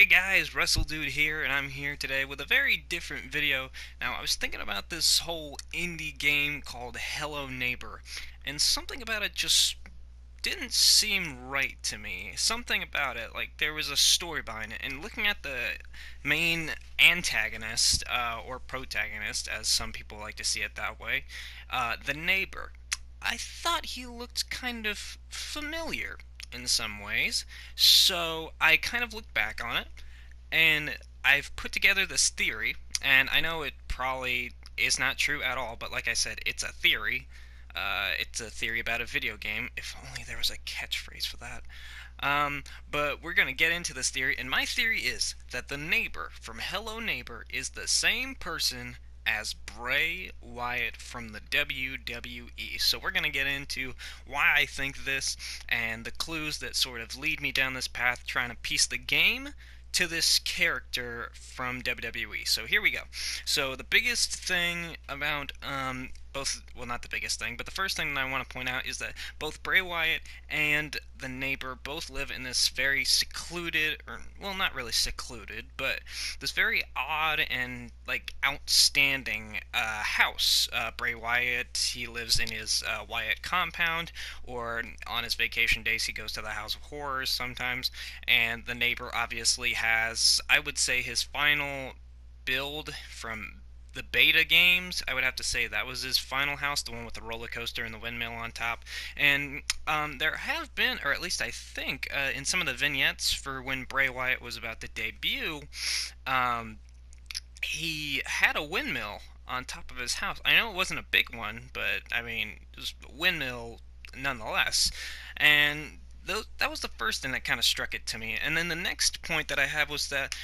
Hey guys, WrestleDude here, and I'm here today with a very different video. Now, I was thinking about this whole indie game called Hello Neighbor, and something about it just didn't seem right to me. Something about it, like there was a story behind it, and looking at the main antagonist, or protagonist, as some people like to see it that way, the neighbor. I thought he looked kind of familiar in some ways, so I kind of looked back on it, and I've put together this theory, and I know it probably is not true at all, but like I said, it's a theory. It's a theory about a video game. If only there was a catchphrase for that. But we're going to get into this theory, and my theory is that the neighbor from Hello Neighbor is the same person as Bray Wyatt from the WWE. So we're going to get into why I think this and the clues that sort of lead me down this path trying to piece the game to this character from WWE. So here we go. So the biggest thing about both, well, not the biggest thing, but the first thing that I want to point out is that both Bray Wyatt and the neighbor both live in this very secluded, or, well, not really secluded, but this very odd and, like, outstanding house. Bray Wyatt, he lives in his Wyatt compound, or on his vacation days, he goes to the House of Horrors sometimes, and the neighbor obviously has, I would say, his final build from the beta games. I would have to say that was his final house, the one with the roller coaster and the windmill on top. And there have been, or at least I think, in some of the vignettes for when Bray Wyatt was about to debut, um, he had a windmill on top of his house. I know it wasn't a big one, but I mean, it was a windmill nonetheless. And that was the first thing that kind of struck it to me. And then the next point that I have was that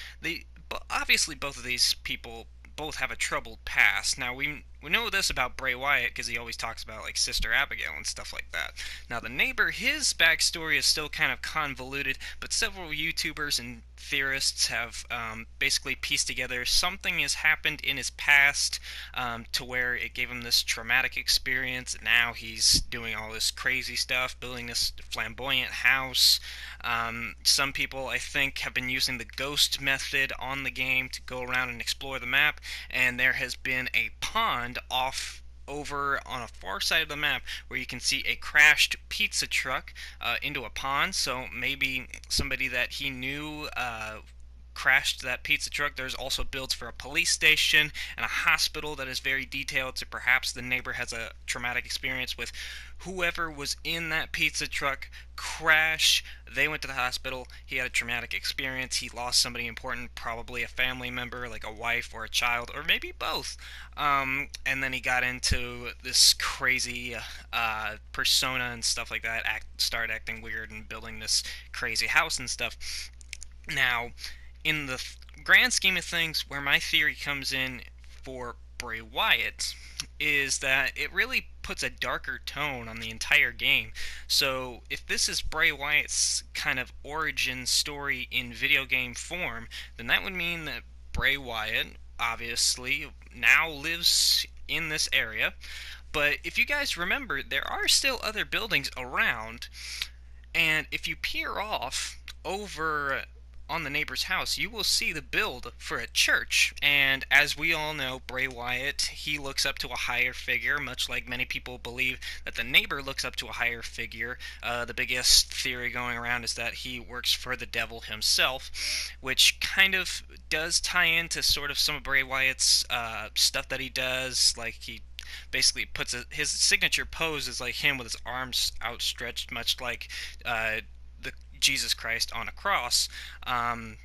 obviously both of these people both have a troubled past. Now we know this about Bray Wyatt because he always talks about like Sister Abigail and stuff like that. Now the neighbor, his backstory is still kind of convoluted, but several YouTubers and theorists have basically pieced together something has happened in his past to where it gave him this traumatic experience. Now he's doing all this crazy stuff, building this flamboyant house. Some people, I think, have been using the ghost method on the game to go around and explore the map, and there has been a pond off over on a far side of the map where you can see a crashed pizza truck into a pond. So maybe somebody that he knew crashed that pizza truck. There's also builds for a police station and a hospital that is very detailed, so perhaps the neighbor has a traumatic experience with whoever was in that pizza truck crash. They went to the hospital. He had a traumatic experience. He lost somebody important, probably a family member, like a wife or a child, or maybe both. And then he got into this crazy persona and stuff like that, started acting weird and building this crazy house and stuff. Now, in the grand scheme of things, where my theory comes in for Bray Wyatt is that it really puts a darker tone on the entire game. So, if this is Bray Wyatt's kind of origin story in video game form, then that would mean that Bray Wyatt obviously now lives in this area. But if you guys remember, there are still other buildings around, and if you peer off over on the neighbor's house, you will see the build for a church. And as we all know, Bray Wyatt, he looks up to a higher figure, much like many people believe that the neighbor looks up to a higher figure. The biggest theory going around is that he works for the devil himself, which kind of does tie into sort of some of Bray Wyatt's stuff that he does. Like, he basically puts his signature pose is like him with his arms outstretched, much like the Jesus Christ on a cross. And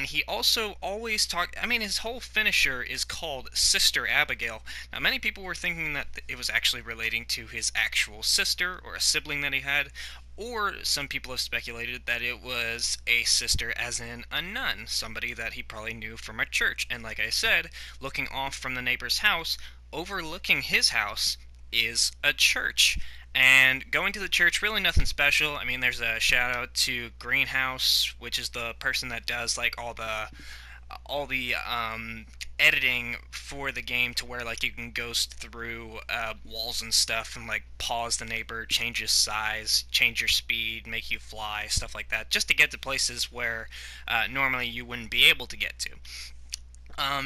he also always I mean, his whole finisher is called Sister Abigail. Now, many people were thinking that it was actually relating to his actual sister or a sibling that he had, or some people have speculated that it was a sister as in a nun, somebody that he probably knew from a church. And like I said, looking off from the neighbor's house, overlooking his house is a church. And going to the church, really nothing special. I mean, there's a shout out to Greenhouse, which is the person that does like all the all the editing for the game to where like you can ghost through walls and stuff and like pause the neighbor, change his size, change your speed, make you fly, stuff like that, just to get to places where normally you wouldn't be able to get to.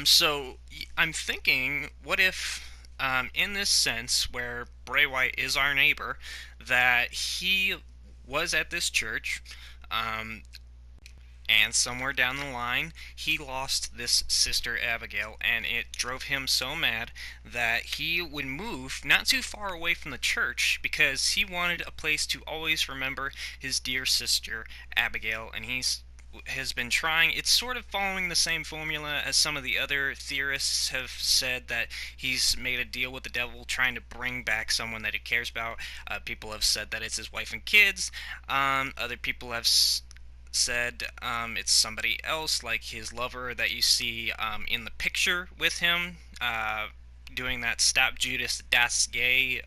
So I'm thinking, what if, in this sense, where Bray Wyatt is our neighbor, that he was at this church, um, and somewhere down the line, he lost this sister Abigail, and it drove him so mad that he would move not too far away from the church because he wanted a place to always remember his dear sister Abigail, and he's has been trying. It's sort of following the same formula as some of the other theorists have said, that he's made a deal with the devil trying to bring back someone that he cares about. People have said that it's his wife and kids. Other people have said it's somebody else, like his lover that you see in the picture with him, doing that "Stop Judas, das gay"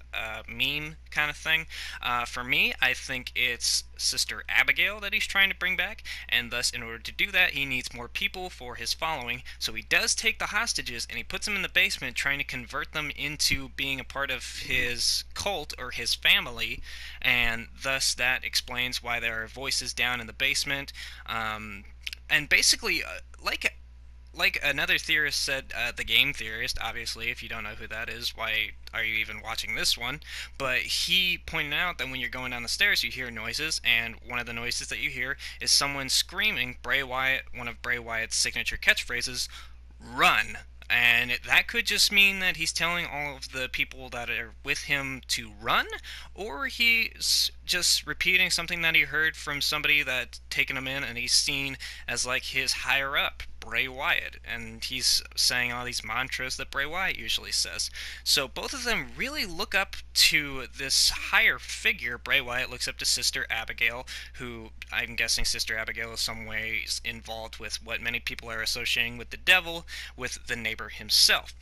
meme kind of thing. For me, I think it's Sister Abigail that he's trying to bring back, and thus, in order to do that, he needs more people for his following. So he does take the hostages and he puts them in the basement, trying to convert them into being a part of his cult or his family, and thus that explains why there are voices down in the basement. And basically, like another theorist said, the game theorist, obviously, if you don't know who that is, why are you even watching this one? But he pointed out that when you're going down the stairs, you hear noises, and one of the noises that you hear is someone screaming Bray Wyatt, one of Bray Wyatt's signature catchphrases, "Run." And that could just mean that he's telling all of the people that are with him to run, or he's just repeating something that he heard from somebody that's taken him in and he's seen as like his higher up, Bray Wyatt, and he's saying all these mantras that Bray Wyatt usually says. So both of them really look up to this higher figure. Bray Wyatt looks up to Sister Abigail, who I'm guessing Sister Abigail is some ways involved with what many people are associating with the devil, with the neighbor himself.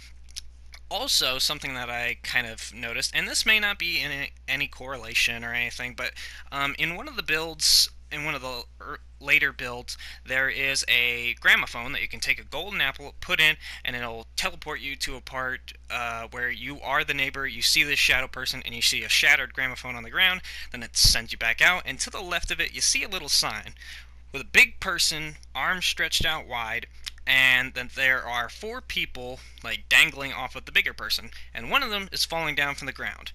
Also, something that I kind of noticed, and this may not be in any correlation or anything, but in one of the builds, in one of the later builds, there is a gramophone that you can take a golden apple, put in, and it'll teleport you to a part where you are the neighbor, you see this shadow person, and you see a shattered gramophone on the ground, then it sends you back out, and to the left of it, you see a little sign with a big person, arms stretched out wide, and then there are four people like dangling off of the bigger person, and one of them is falling down from the ground.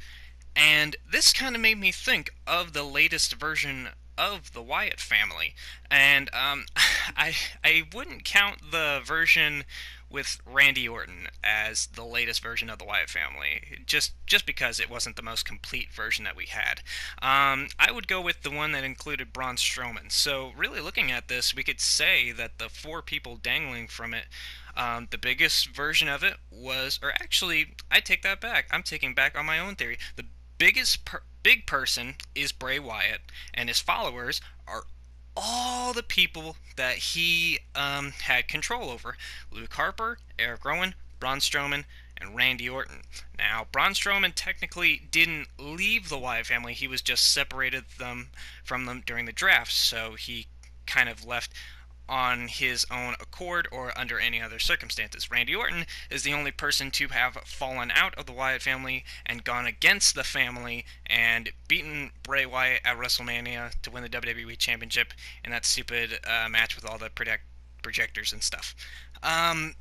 And this kind of made me think of the latest version of the Wyatt family, and I wouldn't count the version with Randy Orton as the latest version of the Wyatt family, just because it wasn't the most complete version that we had. I would go with the one that included Braun Strowman. So really looking at this, we could say that the four people dangling from it, the biggest version of it was, or actually, I take that back. I'm taking back on my own theory. The big person is Bray Wyatt, and his followers are all the people that he had control over: Luke Harper, Eric Rowan, Braun Strowman, and Randy Orton. Now, Braun Strowman technically didn't leave the Wyatt family; he was just separated from them during the draft, so he kind of left on his own accord or under any other circumstances. Randy Orton is the only person to have fallen out of the Wyatt family and gone against the family and beaten Bray Wyatt at WrestleMania to win the WWE Championship in that stupid match with all the projectors and stuff. Um,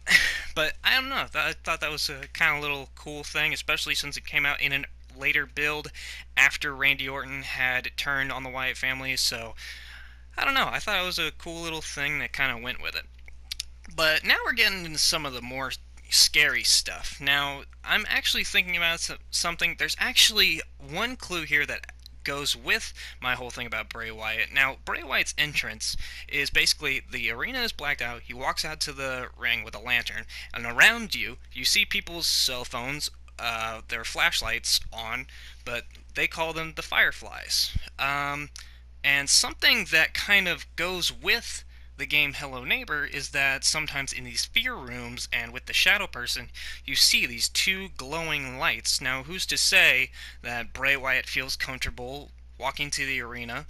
but I don't know. I thought that was a kind of little cool thing, especially since it came out in a later build after Randy Orton had turned on the Wyatt family. So I don't know. I thought it was a cool little thing that kind of went with it. But now we're getting into some of the more scary stuff. Now, I'm actually thinking about something. There's actually one clue here that goes with my whole thing about Bray Wyatt. Now, Bray Wyatt's entrance is basically the arena is blacked out. He walks out to the ring with a lantern, and around you, you see people's cell phones, their flashlights on, but they call them the Fireflies. And something that kind of goes with the game Hello Neighbor is that sometimes in these fear rooms and with the shadow person, you see these two glowing lights. Now, who's to say that Bray Wyatt feels comfortable walking to the arena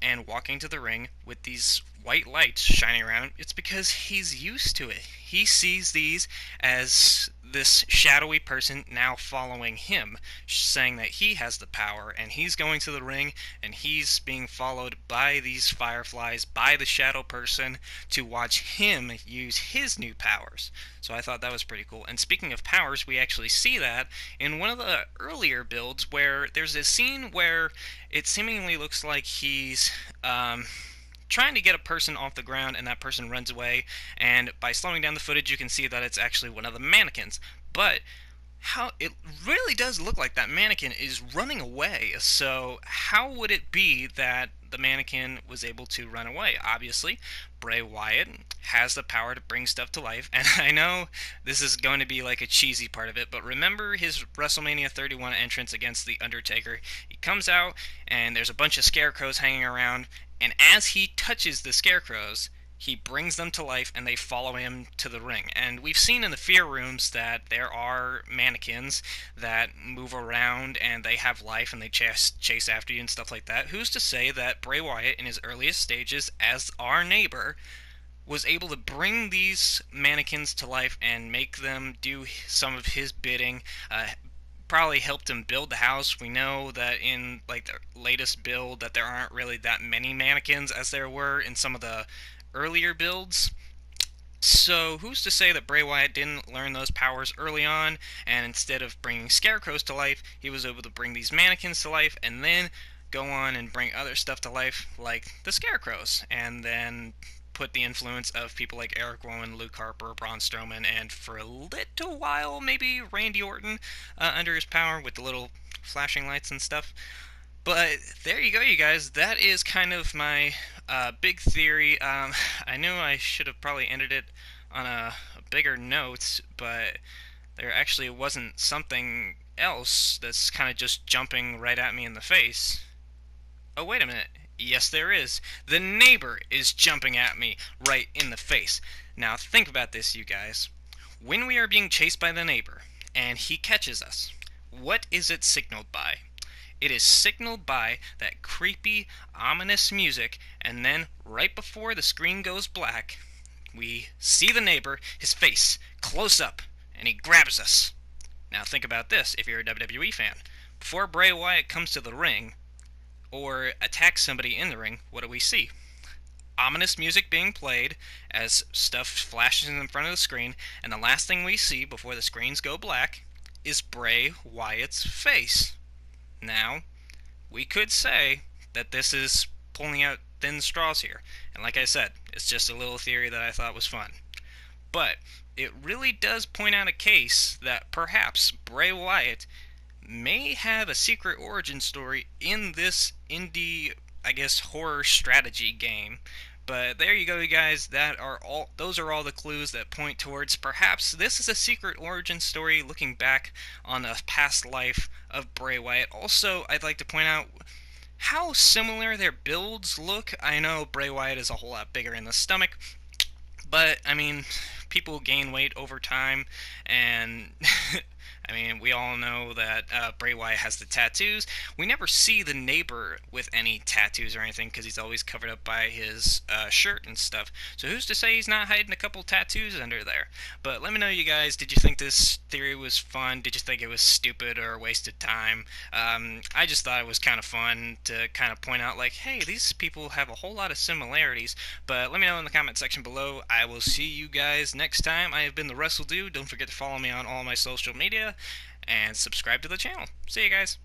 and walking to the ring with these white lights shining around, it's because he's used to it. He sees these as this shadowy person now following him, saying that he has the power, and he's going to the ring, and he's being followed by these fireflies, by the shadow person, to watch him use his new powers. So I thought that was pretty cool. And speaking of powers, we actually see that in one of the earlier builds where there's a scene where it seemingly looks like he's trying to get a person off the ground, and that person runs away, and by slowing down the footage you can see that it's actually one of the mannequins. But how it really does look like that mannequin is running away. So how would it be that the mannequin was able to run away? Obviously, Bray Wyatt has the power to bring stuff to life, and I know this is going to be like a cheesy part of it, but remember his WrestleMania 31 entrance against The Undertaker? He comes out, and there's a bunch of scarecrows hanging around, and as he touches the scarecrows, he brings them to life, and they follow him to the ring. And we've seen in the fear rooms that there are mannequins that move around, and they have life, and they chase after you and stuff like that. Who's to say that Bray Wyatt, in his earliest stages as our neighbor, was able to bring these mannequins to life and make them do some of his bidding? Probably helped him build the house. We know that in like the latest build that there aren't really that many mannequins as there were in some of the earlier builds. So who's to say that Bray Wyatt didn't learn those powers early on, and instead of bringing scarecrows to life, he was able to bring these mannequins to life, and then go on and bring other stuff to life like the scarecrows, and then put the influence of people like Eric Rowan, Luke Harper, Braun Strowman, and for a little while maybe Randy Orton under his power with the little flashing lights and stuff. But there you go, you guys. That is kind of my big theory. I knew I should have probably ended it on a bigger note, but there actually wasn't something else that's kind of just jumping right at me in the face. Oh, wait a minute. Yes, there is. The neighbor is jumping at me right in the face. Now, think about this, you guys. When we are being chased by the neighbor, and he catches us, what is it signaled by? It is signaled by that creepy, ominous music, and then, right before the screen goes black, we see the neighbor, his face, close up, and he grabs us. Now, think about this, if you're a WWE fan. Before Bray Wyatt comes to the ring, or attacks somebody in the ring, what do we see? Ominous music being played as stuff flashes in front of the screen, and the last thing we see before the screens go black is Bray Wyatt's face. Now, we could say that this is pulling out thin straws here, and like I said, it's just a little theory that I thought was fun. But it really does point out a case that perhaps Bray Wyatt may have a secret origin story in this indie, I guess, horror strategy game. But there you go, you guys. Those are all the clues that point towards perhaps this is a secret origin story looking back on a past life of Bray Wyatt. Also, I'd like to point out how similar their builds look. I know Bray Wyatt is a whole lot bigger in the stomach, but I mean, people gain weight over time, and I mean, we all know that Bray Wyatt has the tattoos. We never see the neighbor with any tattoos or anything because he's always covered up by his shirt and stuff. So who's to say he's not hiding a couple tattoos under there? But let me know, you guys, did you think this theory was fun? Did you think it was stupid or a waste of time? I just thought it was kind of fun to kind of point out, like, hey, these people have a whole lot of similarities. But let me know in the comment section below. I will see you guys next time. I have been the Wrestle Dude. Don't forget to follow me on all my social media and subscribe to the channel. See you guys.